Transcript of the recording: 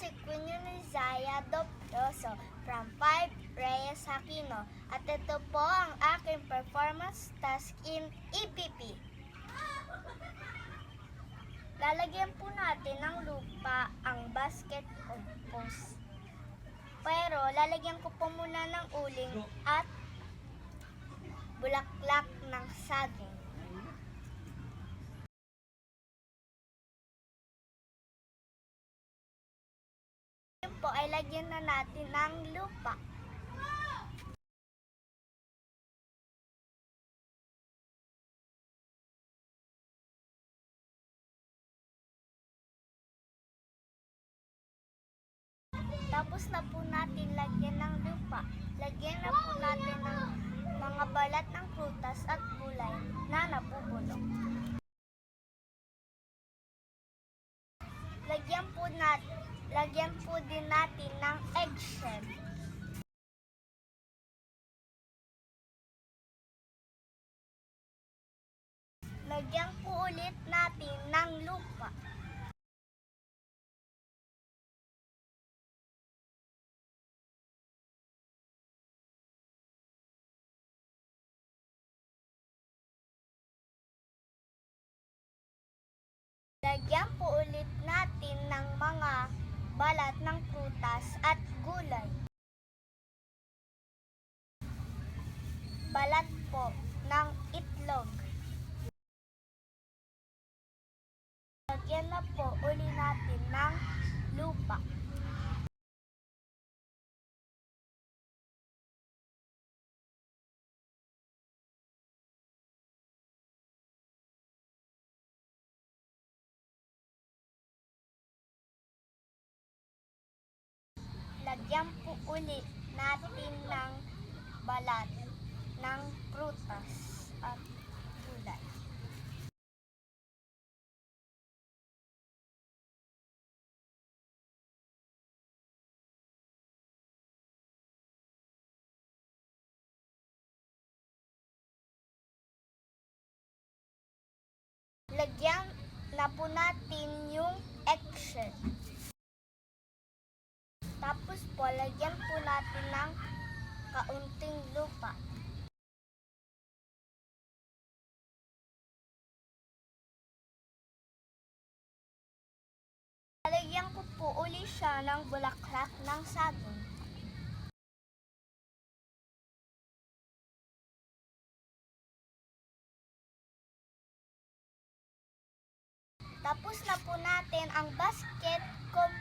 si Queen Zaya Dobroso from 5 Reyes Aquino at ito po ang aking performance task in EPP. Lalagyan po natin ng lupa ang basket compost. Pero lalagyan ko po muna ng uling at bulaklak ng saging. Yun po ay lagyan na natin ng lupa. Tapos na po natin lagyan ng lupa. Lagyan na po natin ng mga balat ng prutas at gulay na nabubulok. Lagyan po din natin ng eggshell. Lagyan po ulit natin ng lupa. Lagyan po ulit natin ng mga balat ng prutas at gulay. Balat po ng itlog. Lagyan na po ulit natin ng lupa. Lagyan po ulit natin ng balat ng prutas at gulay. Lagyan na po natin yung eggshell. Tapos po, lagyan po natin ng kaunting lupa. Lalagyan ko po uli siya ng bulaklak ng saging. Tapos na po natin ang basket compost.